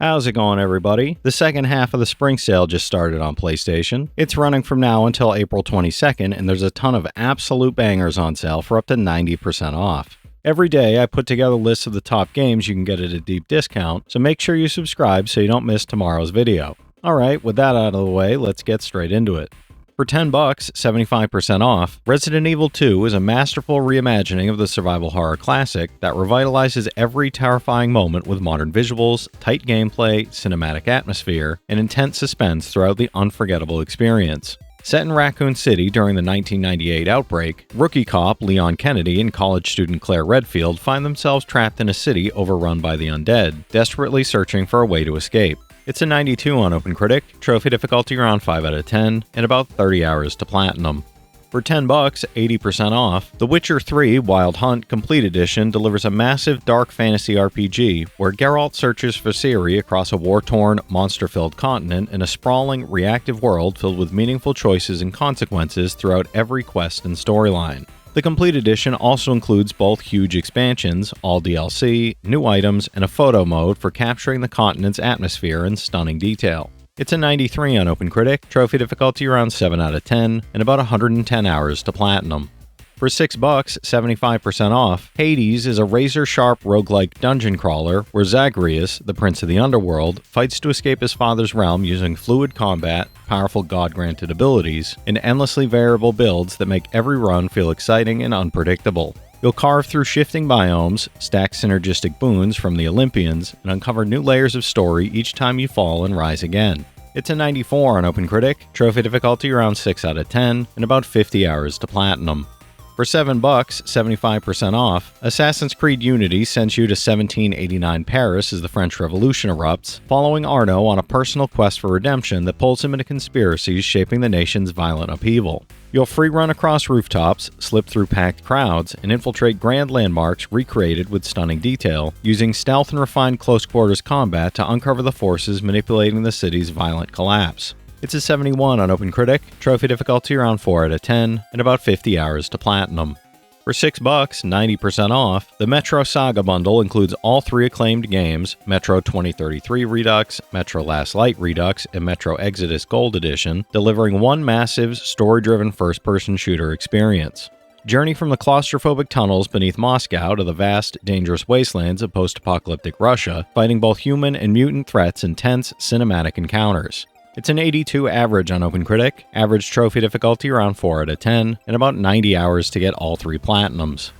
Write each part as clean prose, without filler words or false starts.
How's it going, everybody? The second half of the spring sale just started on PlayStation. It's running from now until April 22nd, and there's a ton of absolute bangers on sale for up to 90% off. Every day, I put together lists of the top games you can get at a deep discount, so make sure you subscribe so you don't miss tomorrow's video. Alright, with that out of the way, let's get straight into it. For $10, 75% off, Resident Evil 2 is a masterful reimagining of the survival horror classic that revitalizes every terrifying moment with modern visuals, tight gameplay, cinematic atmosphere, and intense suspense throughout the unforgettable experience. Set in Raccoon City during the 1998 outbreak, rookie cop Leon Kennedy and college student Claire Redfield find themselves trapped in a city overrun by the undead, desperately searching for a way to escape. It's a 92 on OpenCritic, trophy difficulty around 5 out of 10, and about 30 hours to platinum. For $10, 80% off, The Witcher 3 Wild Hunt Complete Edition delivers a massive dark fantasy RPG where Geralt searches for Ciri across a war-torn, monster-filled continent in a sprawling, reactive world filled with meaningful choices and consequences throughout every quest and storyline. The Complete Edition also includes both huge expansions, all DLC, new items, and a photo mode for capturing the continent's atmosphere in stunning detail. It's a 93 on OpenCritic, trophy difficulty around 7 out of 10, and about 110 hours to platinum. For $6, 75% off, Hades is a razor-sharp roguelike dungeon crawler where Zagreus, the prince of the underworld, fights to escape his father's realm using fluid combat, powerful god-granted abilities, and endlessly variable builds that make every run feel exciting and unpredictable. You'll carve through shifting biomes, stack synergistic boons from the Olympians, and uncover new layers of story each time you fall and rise again. It's a 94 on OpenCritic, trophy difficulty around 6 out of 10, and about 50 hours to platinum. For $7, 75% off, Assassin's Creed Unity sends you to 1789 Paris as the French Revolution erupts, following Arno on a personal quest for redemption that pulls him into conspiracies shaping the nation's violent upheaval. You'll free run across rooftops, slip through packed crowds, and infiltrate grand landmarks recreated with stunning detail, using stealth and refined close-quarters combat to uncover the forces manipulating the city's violent collapse. It's a 71 on OpenCritic, trophy difficulty around 4 out of 10, and about 50 hours to platinum. For $6, 90% off, the Metro Saga Bundle includes all 3 acclaimed games, Metro 2033 Redux, Metro Last Light Redux, and Metro Exodus Gold Edition, delivering one massive, story-driven first-person shooter experience. Journey from the claustrophobic tunnels beneath Moscow to the vast, dangerous wastelands of post-apocalyptic Russia, fighting both human and mutant threats in tense, cinematic encounters. It's an 82 average on OpenCritic, average trophy difficulty around 4 out of 10, and about 90 hours to get all 3 platinums.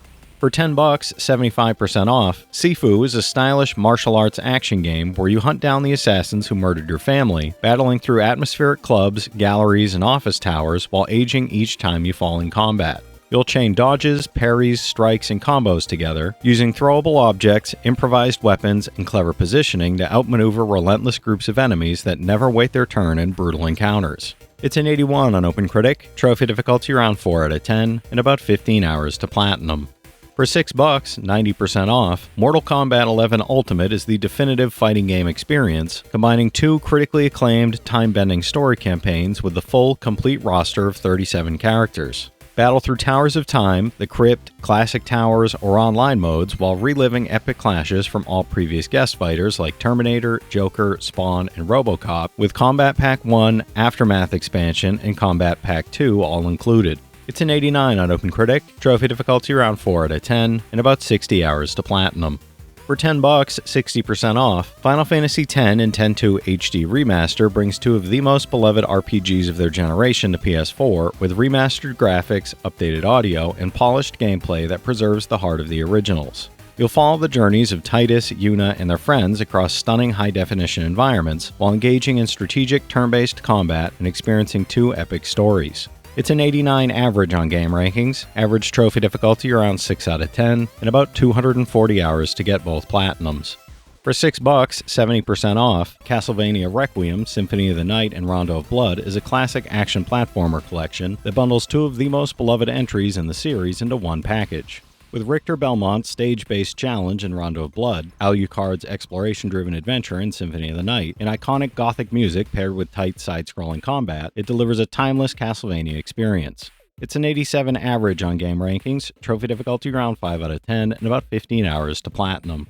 For $10, 75% off, Sifu is a stylish martial arts action game where you hunt down the assassins who murdered your family, battling through atmospheric clubs, galleries, and office towers while aging each time you fall in combat. You'll chain dodges, parries, strikes, and combos together, using throwable objects, improvised weapons, and clever positioning to outmaneuver relentless groups of enemies that never wait their turn in brutal encounters. It's an 81 on OpenCritic, trophy difficulty around 4 out of 10, and about 15 hours to platinum. For $6, 90% off, Mortal Kombat 11 Ultimate is the definitive fighting game experience, combining 2 critically acclaimed time-bending story campaigns with the full, complete roster of 37 characters. Battle through Towers of Time, the Crypt, Classic Towers, or online modes while reliving epic clashes from all previous guest fighters like Terminator, Joker, Spawn, and RoboCop, with Combat Pack 1, Aftermath expansion, and Combat Pack 2 all included. It's an 89 on OpenCritic, trophy difficulty around 4 out of 10, and about 60 hours to platinum. For $10, 60% off, Final Fantasy X and X-2 HD Remaster brings 2 of the most beloved RPGs of their generation to PS4 with remastered graphics, updated audio, and polished gameplay that preserves the heart of the originals. You'll follow the journeys of Titus, Yuna, and their friends across stunning high-definition environments while engaging in strategic turn-based combat and experiencing 2 epic stories. It's an 89 average on game rankings, average trophy difficulty around 6 out of 10, and about 240 hours to get both platinums. For $6, 70% off, Castlevania Requiem, Symphony of the Night, and Rondo of Blood is a classic action platformer collection that bundles 2 of the most beloved entries in the series into one package. With Richter Belmont's stage-based challenge in Rondo of Blood, Alucard's exploration-driven adventure in Symphony of the Night, and iconic gothic music paired with tight side-scrolling combat, it delivers a timeless Castlevania experience. It's an 87 average on game rankings, trophy difficulty around 5 out of 10, and about 15 hours to platinum.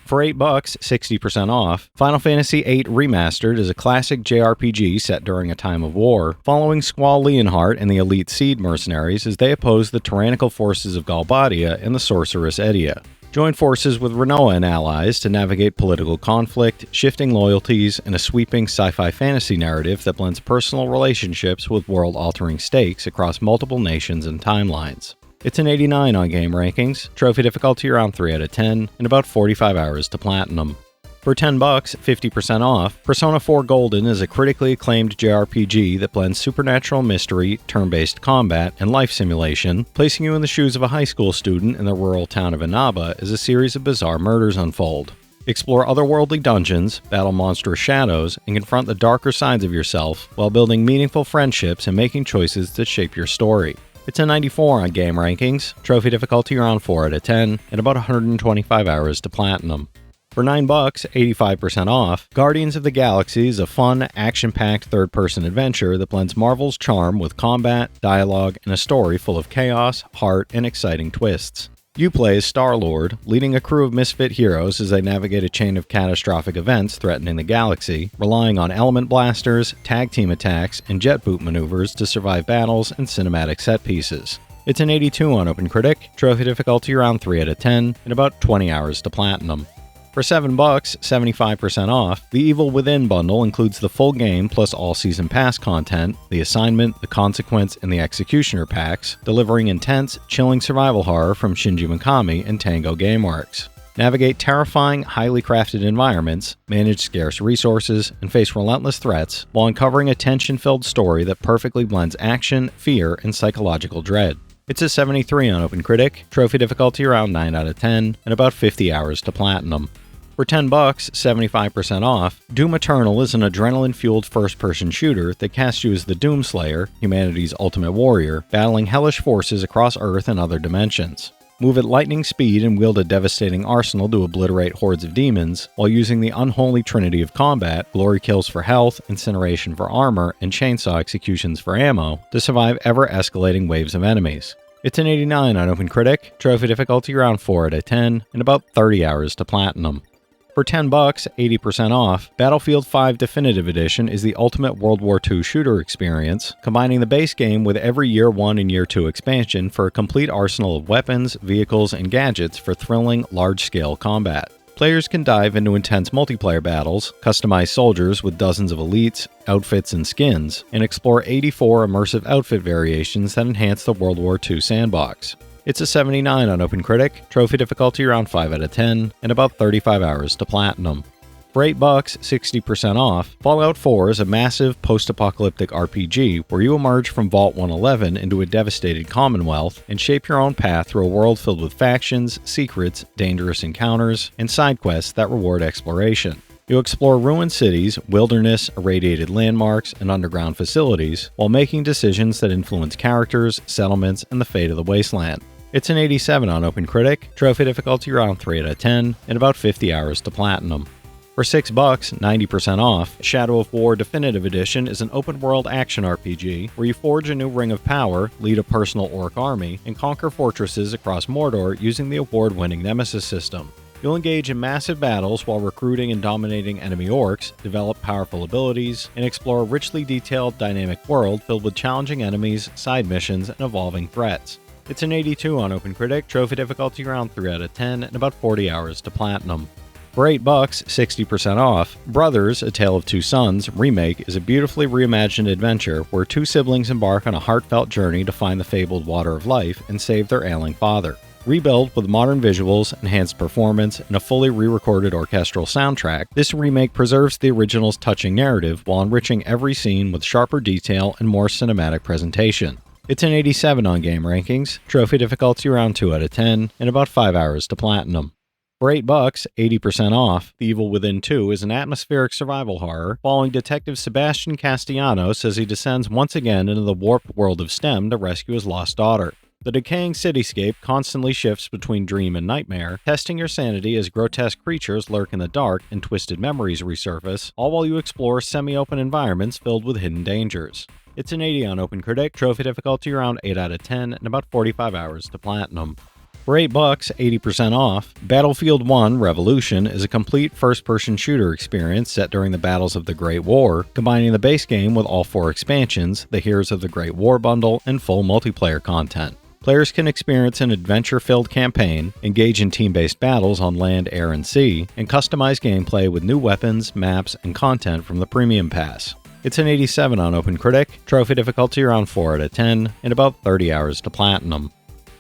For $8, 60% off, Final Fantasy VIII Remastered is a classic JRPG set during a time of war, following Squall Leonhardt and the elite Seed mercenaries as they oppose the tyrannical forces of Galbadia and the sorceress Edea. Join forces with Rinoa and allies to navigate political conflict, shifting loyalties, and a sweeping sci-fi fantasy narrative that blends personal relationships with world-altering stakes across multiple nations and timelines. It's an 89 on Game Rankings, trophy difficulty around 3 out of 10, and about 45 hours to platinum. For $10, 50% off, Persona 4 Golden is a critically acclaimed JRPG that blends supernatural mystery, turn-based combat, and life simulation, placing you in the shoes of a high school student in the rural town of Inaba as a series of bizarre murders unfold. Explore otherworldly dungeons, battle monstrous shadows, and confront the darker sides of yourself while building meaningful friendships and making choices that shape your story. It's a 94 on Game Rankings, trophy difficulty around 4 out of 10, and about 125 hours to platinum. For $9, 85% off, Guardians of the Galaxy is a fun, action-packed third-person adventure that blends Marvel's charm with combat, dialogue, and a story full of chaos, heart, and exciting twists. You play as Star-Lord, leading a crew of misfit heroes as they navigate a chain of catastrophic events threatening the galaxy, relying on element blasters, tag team attacks, and jet boot maneuvers to survive battles and cinematic set pieces. It's an 82 on OpenCritic, trophy difficulty around 3 out of 10, and about 20 hours to platinum. For $7, 75% off, the Evil Within bundle includes the full game plus all season pass content, the assignment, the consequence, and the executioner packs, delivering intense, chilling survival horror from Shinji Mikami and Tango Gameworks. Navigate terrifying, highly crafted environments, manage scarce resources, and face relentless threats while uncovering a tension-filled story that perfectly blends action, fear, and psychological dread. It's a 73 on OpenCritic, trophy difficulty around 9 out of 10, and about 50 hours to platinum. For $10, 75% off, Doom Eternal is an adrenaline-fueled first-person shooter that casts you as the Doomslayer, humanity's ultimate warrior, battling hellish forces across Earth and other dimensions. Move at lightning speed and wield a devastating arsenal to obliterate hordes of demons, while using the unholy trinity of combat, glory kills for health, incineration for armor, and chainsaw executions for ammo, to survive ever-escalating waves of enemies. It's an 89 on OpenCritic, trophy difficulty around 4 out of 10, and about 30 hours to platinum. For $10, 80% off, Battlefield 5 Definitive Edition is the ultimate World War II shooter experience, combining the base game with every Year 1 and Year 2 expansion for a complete arsenal of weapons, vehicles, and gadgets for thrilling, large-scale combat. Players can dive into intense multiplayer battles, customize soldiers with dozens of elites, outfits, and skins, and explore 84 immersive outfit variations that enhance the World War II sandbox. It's a 79 on OpenCritic, trophy difficulty around 5 out of 10, and about 35 hours to platinum. For $8, 60% off, Fallout 4 is a massive post-apocalyptic RPG where you emerge from Vault 111 into a devastated Commonwealth and shape your own path through a world filled with factions, secrets, dangerous encounters, and side quests that reward exploration. You explore ruined cities, wilderness, irradiated landmarks, and underground facilities, while making decisions that influence characters, settlements, and the fate of the wasteland. It's an 87 on OpenCritic, trophy difficulty around 3 out of 10, and about 50 hours to platinum. For $6, 90% off, Shadow of War Definitive Edition is an open-world action RPG where you forge a new ring of power, lead a personal orc army, and conquer fortresses across Mordor using the award-winning Nemesis system. You'll engage in massive battles while recruiting and dominating enemy orcs, develop powerful abilities, and explore a richly detailed, dynamic world filled with challenging enemies, side missions, and evolving threats. It's an 82 on OpenCritic, trophy difficulty around 3 out of 10, and about 40 hours to platinum. For $8, 60% off, Brothers, A Tale of Two Sons Remake is a beautifully reimagined adventure where two siblings embark on a heartfelt journey to find the fabled Water of Life and save their ailing father. Rebuilt with modern visuals, enhanced performance, and a fully re-recorded orchestral soundtrack, this remake preserves the original's touching narrative while enriching every scene with sharper detail and more cinematic presentation. It's an 87 on Game Rankings, trophy difficulty around 2 out of 10, and about 5 hours to platinum. For $8, 80% off, The Evil Within 2 is an atmospheric survival horror following Detective Sebastian Castellanos as he descends once again into the warped world of STEM to rescue his lost daughter. The decaying cityscape constantly shifts between dream and nightmare, testing your sanity as grotesque creatures lurk in the dark and twisted memories resurface, all while you explore semi-open environments filled with hidden dangers. It's an 80 on OpenCritic, trophy difficulty around 8 out of 10, and about 45 hours to platinum. For $8, 80% off, Battlefield 1 Revolution is a complete first-person shooter experience set during the battles of the Great War, combining the base game with all 4 expansions, the Heroes of the Great War bundle, and full multiplayer content. Players can experience an adventure-filled campaign, engage in team-based battles on land, air, and sea, and customize gameplay with new weapons, maps, and content from the Premium Pass. It's an 87 on OpenCritic, trophy difficulty around 4 out of 10, and about 30 hours to platinum.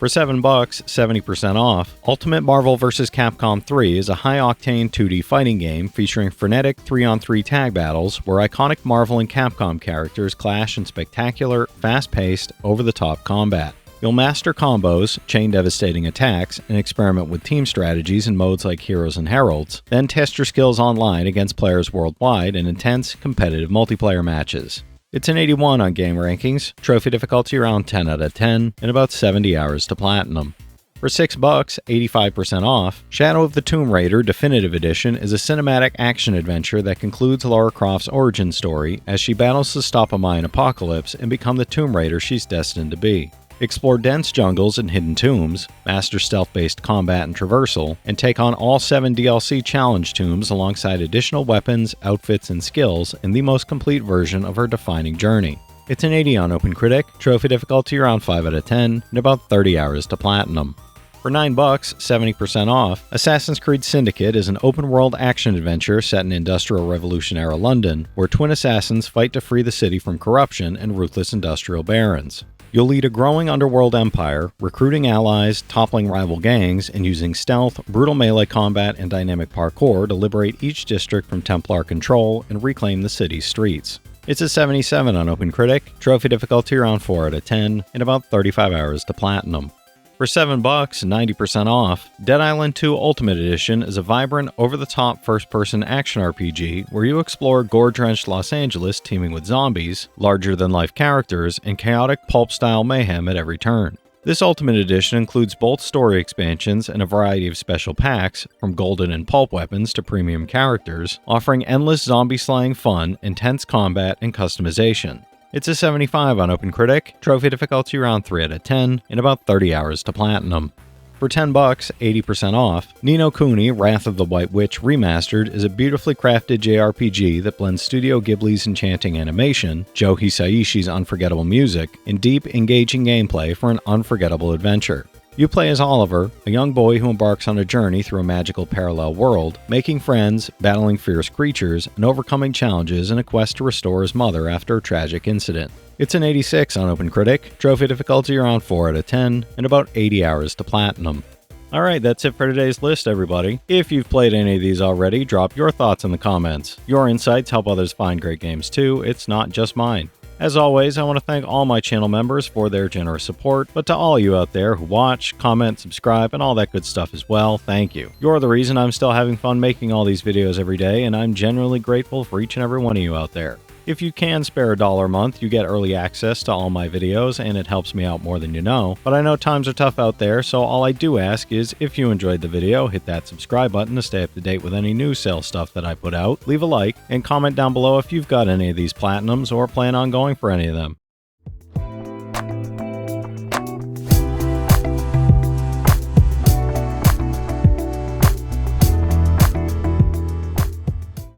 For $7, 70% off, Ultimate Marvel vs. Capcom 3 is a high-octane 2D fighting game featuring frenetic 3-on-3 tag battles where iconic Marvel and Capcom characters clash in spectacular, fast-paced, over-the-top combat. You'll master combos, chain devastating attacks, and experiment with team strategies in modes like Heroes and Heralds, then test your skills online against players worldwide in intense, competitive multiplayer matches. It's an 81 on Game Rankings, trophy difficulty around 10 out of 10, and about 70 hours to platinum. For $6, 85% off, Shadow of the Tomb Raider Definitive Edition is a cinematic action adventure that concludes Lara Croft's origin story as she battles to stop a Mayan apocalypse and become the Tomb Raider she's destined to be. Explore dense jungles and hidden tombs, master stealth-based combat and traversal, and take on all 7 DLC challenge tombs alongside additional weapons, outfits, and skills in the most complete version of her defining journey. It's an 80 on OpenCritic, trophy difficulty around 5 out of 10, and about 30 hours to platinum. For $9, 70% off, Assassin's Creed Syndicate is an open-world action-adventure set in Industrial Revolution-era London, where twin assassins fight to free the city from corruption and ruthless industrial barons. You'll lead a growing underworld empire, recruiting allies, toppling rival gangs, and using stealth, brutal melee combat, and dynamic parkour to liberate each district from Templar control and reclaim the city's streets. It's a 77 on OpenCritic, trophy difficulty around 4 out of 10, and about 35 hours to platinum. For $7, 90% off, Dead Island 2 Ultimate Edition is a vibrant, over-the-top first-person action RPG where you explore gore-drenched Los Angeles teeming with zombies, larger-than-life characters, and chaotic pulp-style mayhem at every turn. This Ultimate Edition includes both story expansions and a variety of special packs, from golden and pulp weapons to premium characters, offering endless zombie-slaying fun, intense combat, and customization. It's a 75 on OpenCritic, trophy difficulty around 3 out of 10, and about 30 hours to platinum. For $10, 80% off, Ni no Kuni Wrath of the White Witch Remastered is a beautifully crafted JRPG that blends Studio Ghibli's enchanting animation, Joe Hisaishi's unforgettable music, and deep, engaging gameplay for an unforgettable adventure. You play as Oliver, a young boy who embarks on a journey through a magical parallel world, making friends, battling fierce creatures, and overcoming challenges in a quest to restore his mother after a tragic incident. It's an 86 on OpenCritic, trophy difficulty around 4 out of 10, and about 80 hours to platinum. Alright, that's it for today's list, everybody. If you've played any of these already, drop your thoughts in the comments. Your insights help others find great games too, it's not just mine. As always, I want to thank all my channel members for their generous support, but to all you out there who watch, comment, subscribe, and all that good stuff as well, thank you. You're the reason I'm still having fun making all these videos every day, and I'm genuinely grateful for each and every one of you out there. If you can spare $1 a month, you get early access to all my videos, and it helps me out more than you know. But I know times are tough out there, so all I do ask is, if you enjoyed the video, hit that subscribe button to stay up to date with any new sale stuff that I put out, leave a like, and comment down below if you've got any of these platinums or plan on going for any of them.